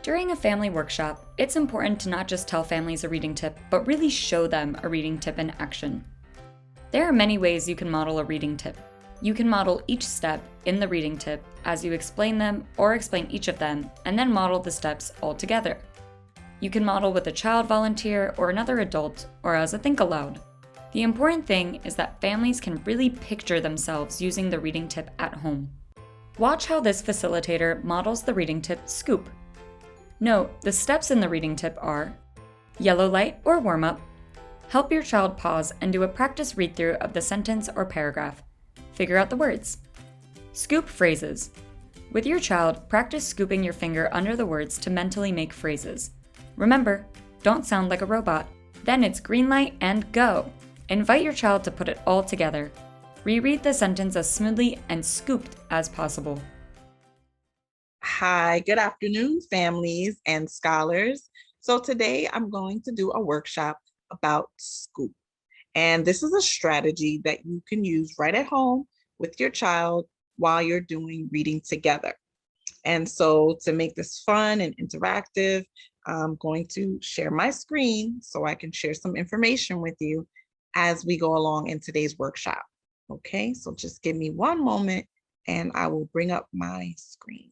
During a family workshop, it's important to not just tell families a reading tip, but really show them a reading tip in action. There are many ways you can model a reading tip. You can model each step in the reading tip as you explain them or explain each of them, and then model the steps all together. You can model with a child volunteer or another adult, or as a think aloud. The important thing is that families can really picture themselves using the reading tip at home. Watch how this facilitator models the reading tip scoop. Note, the steps in the reading tip are yellow light or warm-up, help your child pause and do a practice read-through of the sentence or paragraph, figure out the words, scoop phrases. With your child, practice scooping your finger under the words to mentally make phrases. Remember, don't sound like a robot. Then it's green light and go. Invite your child to put it all together. Reread the sentence as smoothly and scooped as possible. Hi, good afternoon, families and scholars. So today I'm going to do a workshop about scoop. And this is a strategy that you can use right at home with your child while you're doing reading together. And so to make this fun and interactive, I'm going to share my screen so I can share some information with you as we go along in today's workshop. Okay, so just give me one moment and I will bring up my screen.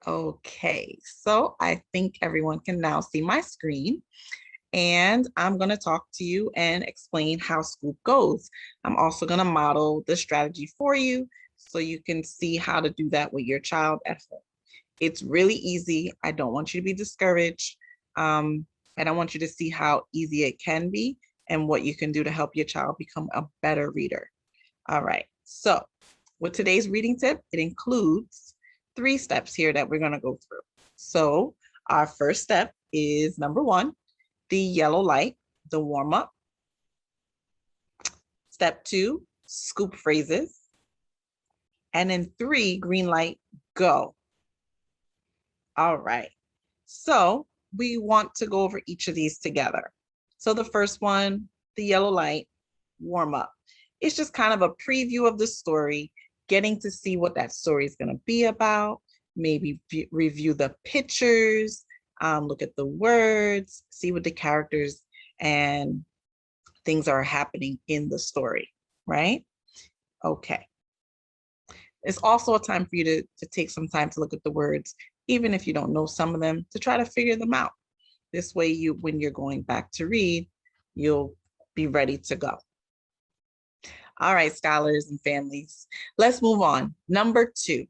Okay, so I think everyone can now see my screen. And I'm going to talk to you and explain how Scoop goes. I'm also going to model the strategy for you so you can see how to do that with your child at home. It's really easy. I don't want you to be discouraged. I don't want you to see how easy it can be and what you can do to help your child become a better reader. All right, so with today's reading tip, it includes 3 steps here that we're going to go through. So our first step is number 1, the yellow light, the warm up. Step 2, scoop phrases. And then 3, green light, go. All right. So we want to go over each of these together. So the first one, the yellow light, warm up. It's just kind of a preview of the story, getting to see what that story is going to be about, maybe review the pictures, look at the words, see what the characters and things are happening in the story, right? Okay. It's also a time for you to take some time to look at the words, even if you don't know some of them, to try to figure them out. This way, when you're going back to read, you'll be ready to go. All right, scholars and families, let's move on. Number 2,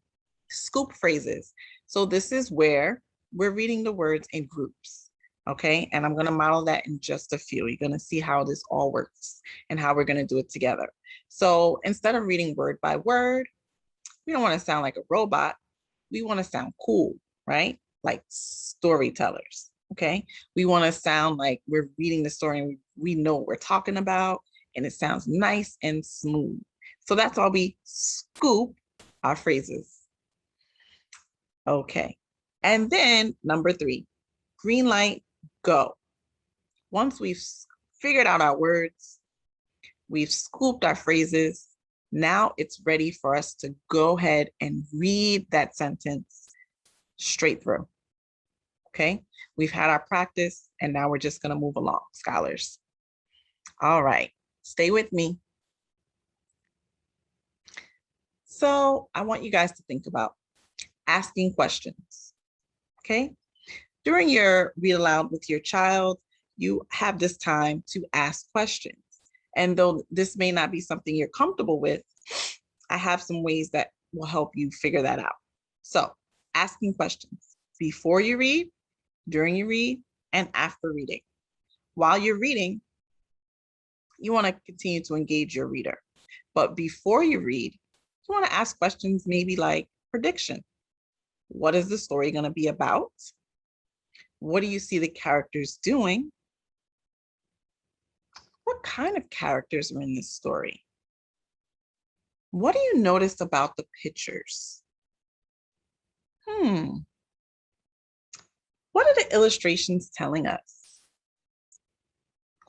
scoop phrases. So this is where we're reading the words in groups, okay? And I'm gonna model that in just a few. You're gonna see how this all works and how we're gonna do it together. So instead of reading word by word, we don't wanna sound like a robot. We wanna sound cool, right? Like storytellers, okay? We wanna sound like we're reading the story and we know what we're talking about, and it sounds nice and smooth. So that's why we scoop our phrases. Okay. And then number 3, green light, go. Once we've figured out our words, we've scooped our phrases, now it's ready for us to go ahead and read that sentence straight through. Okay. We've had our practice and now we're just going to move along, scholars. All right. Stay with me. So I want you guys to think about asking questions, okay? During your read aloud with your child, you have this time to ask questions. And though this may not be something you're comfortable with, I have some ways that will help you figure that out. So asking questions before you read, during you read, and after reading. While you're reading, you want to continue to engage your reader. But before you read, you want to ask questions maybe like prediction. What is the story going to be about? What do you see the characters doing? What kind of characters are in this story? What do you notice about the pictures? What are the illustrations telling us?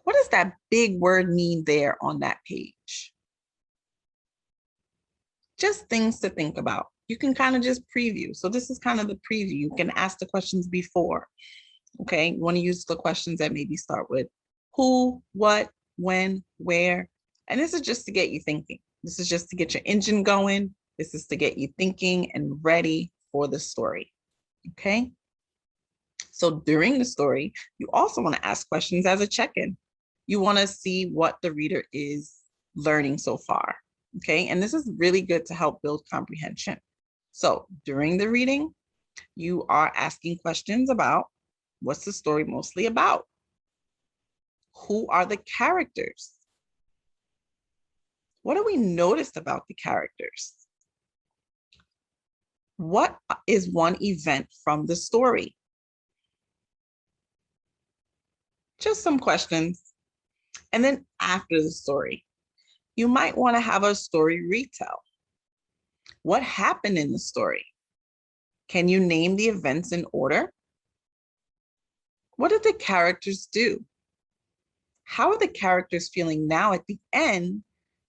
What does that big word mean there on that page? Just things to think about. You can kind of just preview. So this is kind of the preview. You can ask the questions before. Okay, you want to use the questions that maybe start with who, what, when, where. And this is just to get you thinking. This is just to get your engine going. This is to get you thinking and ready for the story. Okay. So during the story, you also want to ask questions as a check-in. You want to see what the reader is learning so far. Okay. And this is really good to help build comprehension. So during the reading, you are asking questions about what's the story mostly about? Who are the characters? What do we notice about the characters? What is one event from the story? Just some questions. And then after the story, you might want to have a story retell. What happened in the story? Can you name the events in order? What did the characters do? How are the characters feeling now at the end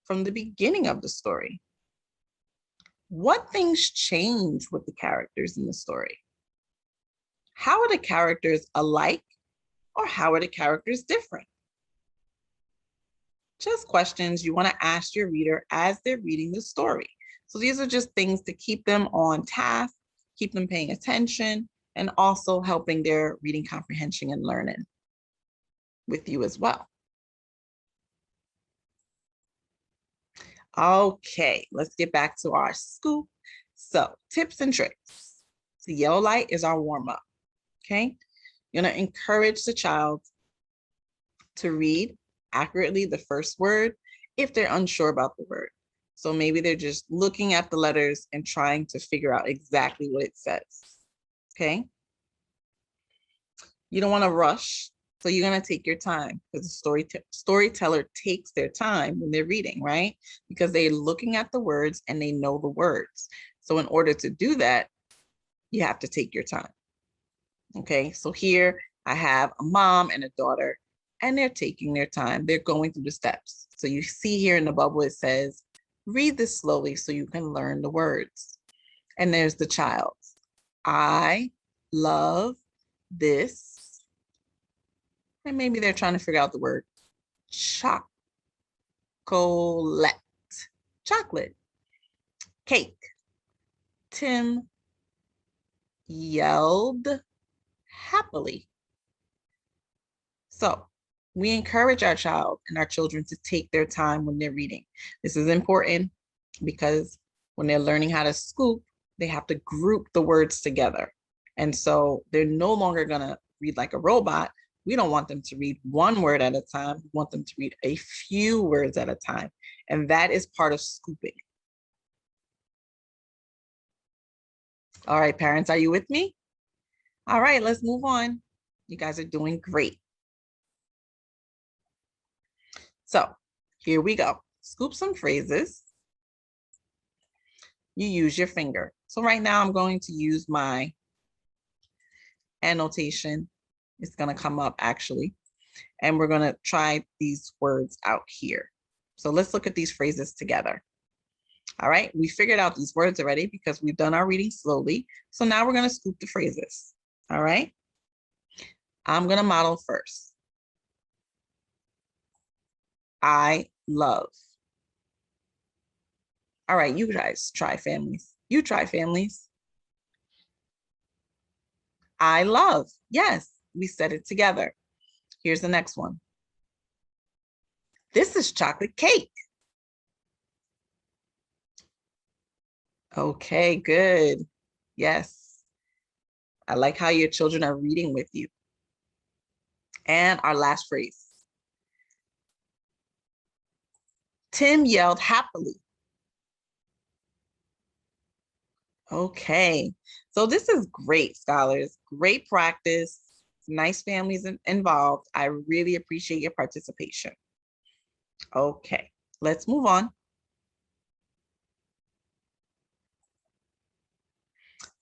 from the beginning of the story? What things change with the characters in the story? How are the characters alike, or how are the characters different? Just questions you want to ask your reader as they're reading the story. So these are just things to keep them on task, keep them paying attention, and also helping their reading comprehension and learning with you as well. Okay, let's get back to our scoop. So tips and tricks. The yellow light is our warm-up, okay? You're gonna encourage the child to read accurately the first word if they're unsure about the word. So maybe they're just looking at the letters and trying to figure out exactly what it says, okay? You don't wanna rush, so you're gonna take your time because the storyteller takes their time when they're reading, right? Because they're looking at the words and they know the words. So in order to do that, you have to take your time. Okay, so here I have a mom and a daughter, and they're taking their time. They're going through the steps. So you see here in the bubble, it says, read this slowly so you can learn the words. And there's the child. I love this. And maybe they're trying to figure out the word chocolate, chocolate, cake. Tim yelled happily. So we encourage our child and our children to take their time when they're reading. This is important because when they're learning how to scoop, they have to group the words together. And so they're no longer gonna read like a robot. We don't want them to read one word at a time. We want them to read a few words at a time. And that is part of scooping. All right, parents, are you with me? All right, let's move on. You guys are doing great. So here we go. Scoop some phrases. You use your finger. So right now I'm going to use my annotation. It's going to come up actually. And we're going to try these words out here. So let's look at these phrases together. All right, we figured out these words already because we've done our reading slowly. So now we're going to scoop the phrases. All right, I'm going to model first. I love. All right, you guys try, families. You try, families. I love. Yes, we said it together. Here's the next one. This is chocolate cake. Okay, good. Yes. I like how your children are reading with you. And our last phrase. Tim yelled happily. Okay, so this is great, scholars. Great practice. Nice families involved. I really appreciate your participation. Okay, let's move on.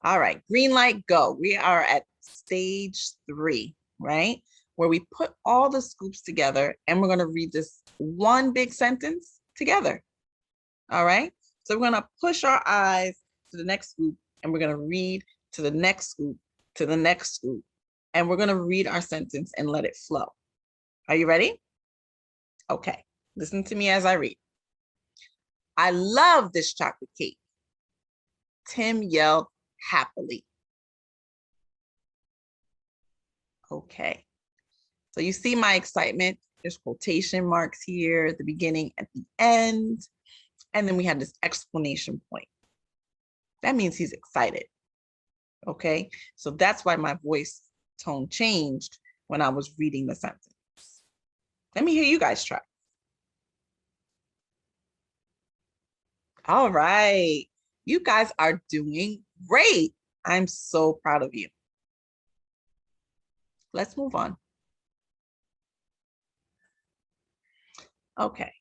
All right, green light, go. We are at stage 3, right? Where we put all the scoops together and we're gonna read this one big sentence together. All right, So we're gonna push our eyes to the next scoop and we're gonna read to the next scoop, to the next scoop. And we're gonna read our sentence and let it flow. Are you ready? Okay, listen to me as I read. I love this chocolate cake. Tim yelled happily. Okay, so you see my excitement. There's quotation marks here at the beginning, at the end, and then we have this exclamation point. That means he's excited. Okay, so that's why my voice tone changed when I was reading the sentence. Let me hear you guys try. All right, you guys are doing great. I'm so proud of you. Let's move on. Okay,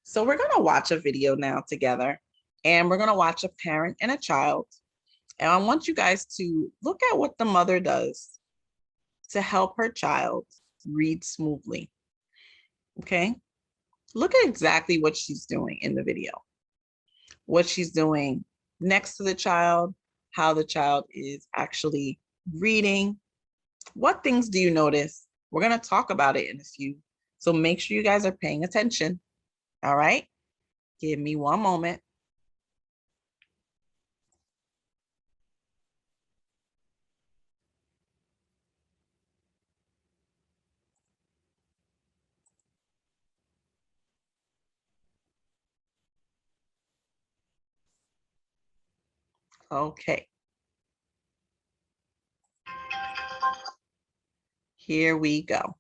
so we're gonna watch a video now together, and we're gonna watch a parent and a child. And I want you guys to look at what the mother does to help her child read smoothly. Okay, look at exactly what she's doing in the video. What she's doing next to the child, how the child is actually reading. What things do you notice? We're gonna talk about it in a few. So make sure you guys are paying attention. All right, give me one moment. Okay, here we go.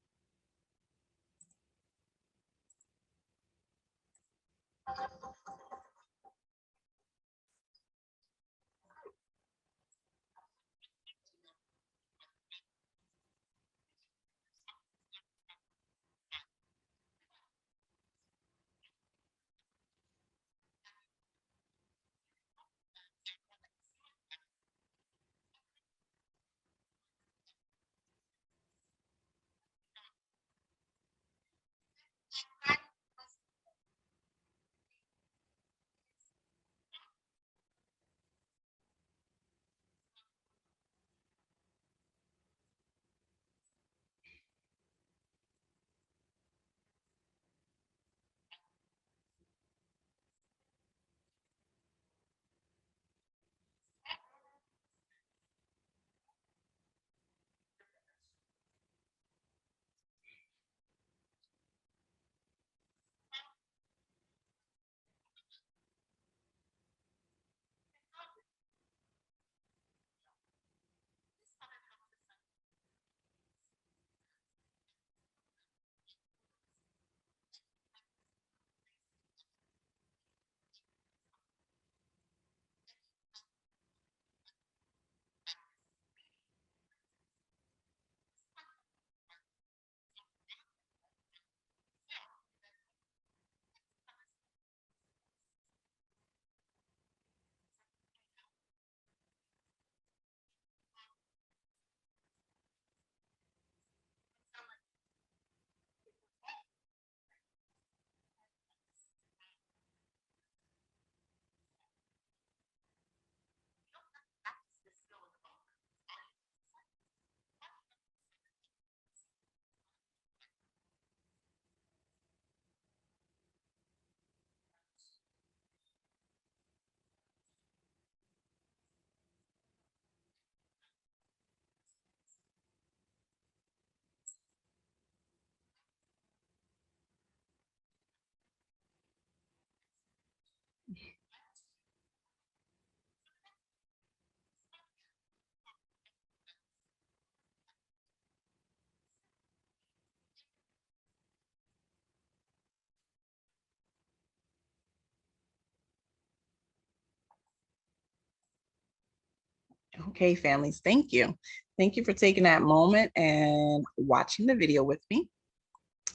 Okay, families, thank you. Thank you for taking that moment and watching the video with me.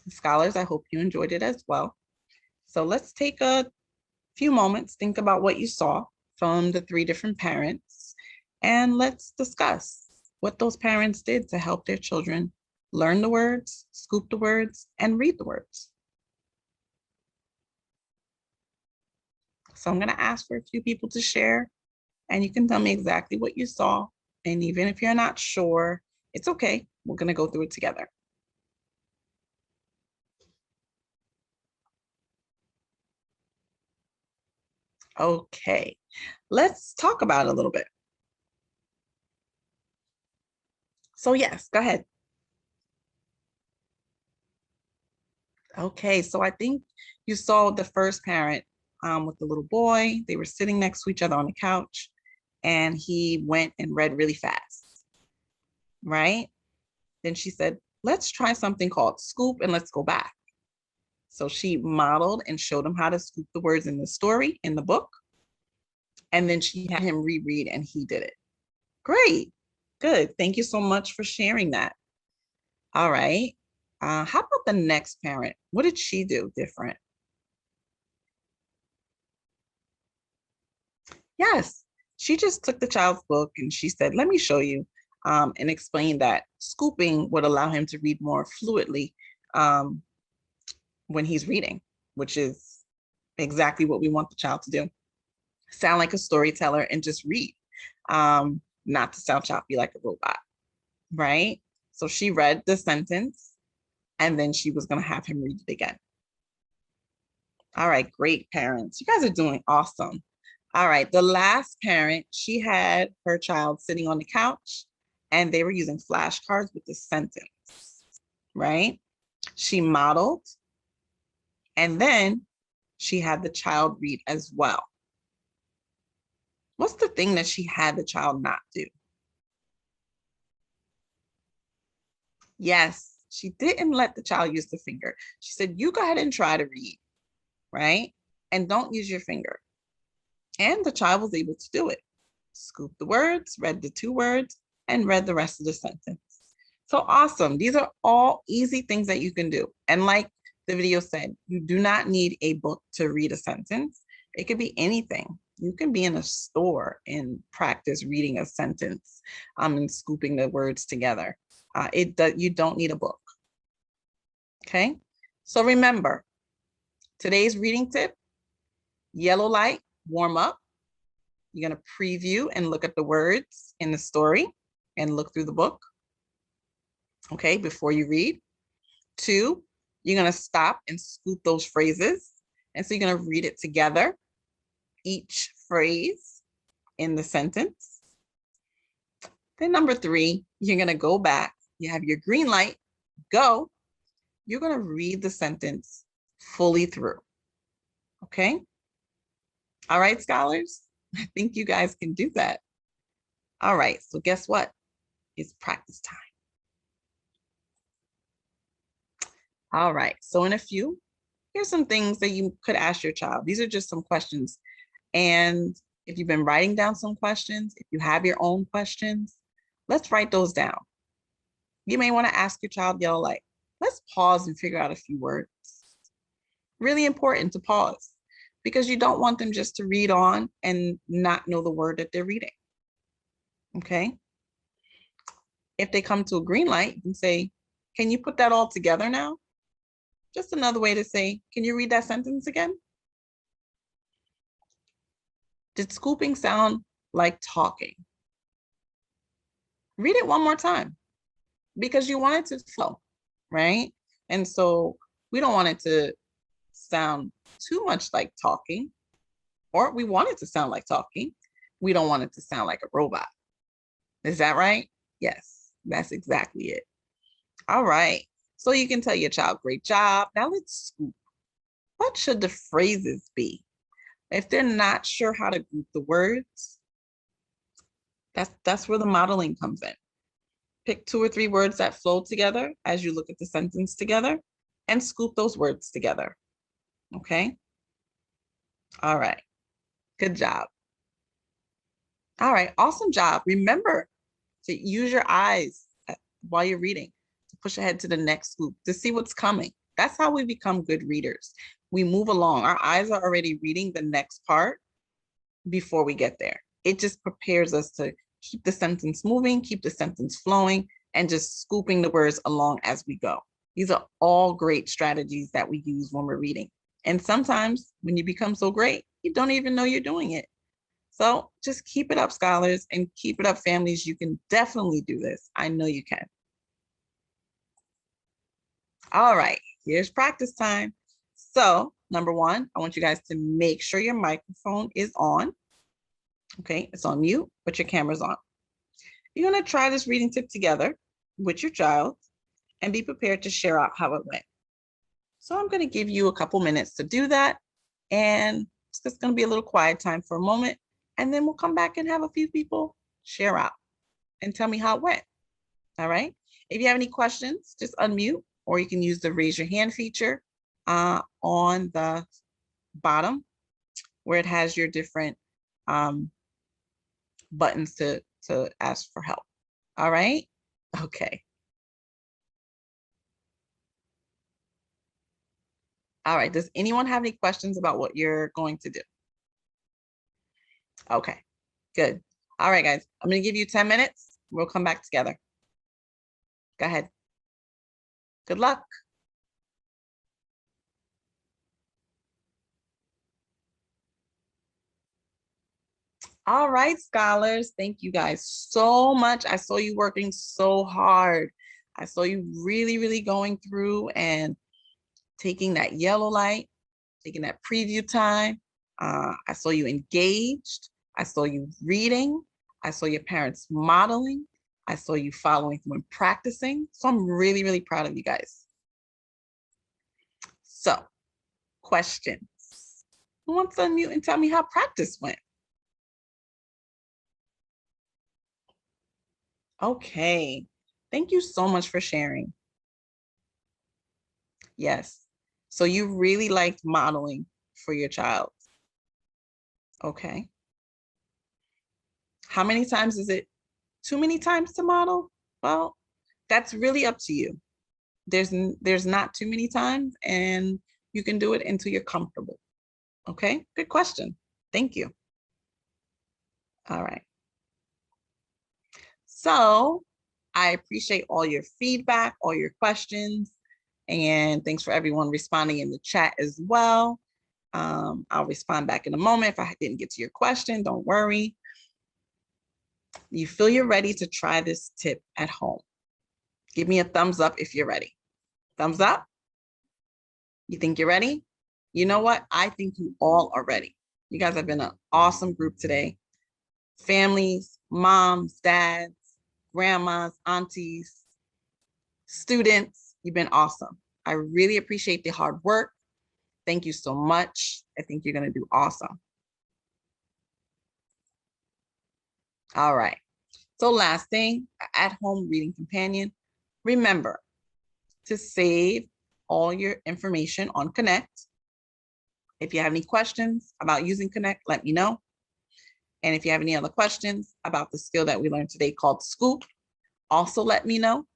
Scholars, I hope you enjoyed it as well. So let's take a few moments, think about what you saw from the three different parents, and let's discuss what those parents did to help their children learn the words, scoop the words, and read the words. So I'm going to ask for a few people to share, and you can tell me exactly what you saw. And even if you're not sure, it's okay. We're going to go through it together. Okay, let's talk about it a little bit. So yes, go ahead. Okay, so I think you saw the first parent with the little boy. They were sitting next to each other on the couch, and he went and read really fast, right? Then she said, let's try something called scoop and let's go back. So she modeled and showed him how to scoop the words in the story, in the book. And then she had him reread and he did it. Great. Good. Thank you so much for sharing that. All right. How about the next parent? What did she do different? Yes, she just took the child's book and she said, let me show you, and explained that scooping would allow him to read more fluidly um, when he's reading, which is exactly what we want the child to do. Sound like a storyteller and just read, not to sound choppy like a robot, right? So she read the sentence and then she was going to have him read it again. All right, great parents. You guys are doing awesome. All right, the last parent, she had her child sitting on the couch and they were using flashcards with the sentence, right? She modeled and then she had the child read as well. What's the thing that she had the child not do? Yes, she didn't let the child use the finger. She said, you go ahead and try to read, right? And don't use your finger. And the child was able to do it. Scooped the words, read the 2 words, and read the rest of the sentence. So awesome. These are all easy things that you can do. And like the video said, you do not need a book to read a sentence. It could be anything. You can be in a store and practice reading a sentence and scooping the words together. You don't need a book. Okay. So remember, today's reading tip, yellow light, warm up. You're going to preview and look at the words in the story and look through the book. Okay, before you read. 2, you're going to stop and scoop those phrases. And so you're going to read it together, each phrase in the sentence. Then number 3, you're going to go back. You have your green light, go. You're going to read the sentence fully through. Okay? All right, scholars? I think you guys can do that. All right, so guess what? It's practice time. All right, so in a few, here's some things that you could ask your child. These are just some questions. And if you've been writing down some questions, if you have your own questions, let's write those down. You may want to ask your child, yellow light, let's pause and figure out a few words. Really important to pause because you don't want them just to read on and not know the word that they're reading. Okay. If they come to a green light, you can say, can you put that all together now? Just another way to say, can you read that sentence again? Did scooping sound like talking? Read it one more time because you want it to flow, right? And so we don't want it to sound too much like talking, or we want it to sound like talking. We don't want it to sound like a robot. Is that right? Yes, that's exactly it. All right. So you can tell your child, great job. Now let's scoop. What should the phrases be? If they're not sure how to group the words, that's where the modeling comes in. Pick 2 or 3 words that flow together as you look at the sentence together and scoop those words together. Okay? All right. Good job. All right. Awesome job. Remember to use your eyes while you're reading, to push ahead to the next scoop, to see what's coming. That's how we become good readers. We move along. Our eyes are already reading the next part before we get there. It just prepares us to keep the sentence moving, keep the sentence flowing, and just scooping the words along as we go. These are all great strategies that we use when we're reading. And sometimes when you become so great, you don't even know you're doing it. So just keep it up, scholars, and keep it up, families. You can definitely do this. I know you can. All right, here's practice time. So number one, I want you guys to make sure your microphone is on. Okay, it's on mute, but your camera's on. You're gonna try this reading tip together with your child and be prepared to share out how it went. So I'm gonna give you a couple minutes to do that. And it's just gonna be a little quiet time for a moment. And then we'll come back and have a few people share out and tell me how it went. All right. If you have any questions, just unmute, or you can use the raise your hand feature on the bottom where it has your different buttons to ask for help. All right. Okay. All right. Does anyone have any questions about what you're going to do? Okay, good. All right, guys, I'm gonna give you 10 minutes. We'll come back together. Go ahead. Good luck. All right, scholars, thank you guys so much. I saw you working so hard. I saw you really, really going through and taking that yellow light, taking that preview time. I saw you engaged. I saw you reading. I saw your parents modeling. I saw you following through and practicing. So I'm really, really proud of you guys. So, questions. Who wants to unmute and tell me how practice went? Okay, thank you so much for sharing. Yes, so you really liked modeling for your child. Okay. How many times is it? Too many times to model? Well, that's really up to you. There's not too many times, and you can do it until you're comfortable. Okay, good question. Thank you. All right. So I appreciate all your feedback, all your questions, and thanks for everyone responding in the chat as well. I'll respond back in a moment if I didn't get to your question, don't worry. You feel you're ready to try this tip at home? Give me a thumbs up if you're ready. Thumbs up? You think you're ready? You know what? I think you all are ready. You guys have been an awesome group today. Families, moms, dads, grandmas, aunties, students, you've been awesome. I really appreciate the hard work. Thank you so much. I think you're going to do awesome. All right. So last thing, at-home reading companion. Remember to save all your information on Connect. If you have any questions about using Connect, let me know. And if you have any other questions about the skill that we learned today called Scoop, also let me know.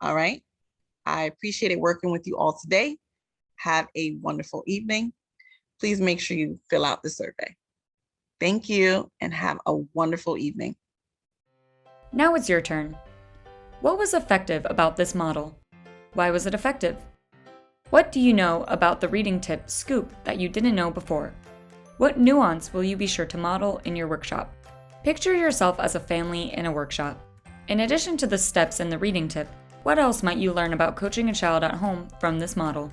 All right. I appreciated working with you all today. Have a wonderful evening. Please make sure you fill out the survey. Thank you and have a wonderful evening. Now it's your turn. What was effective about this model? Why was it effective? What do you know about the reading tip Scoop that you didn't know before? What nuance will you be sure to model in your workshop? Picture yourself as a family in a workshop. In addition to the steps in the reading tip, what else might you learn about coaching a child at home from this model?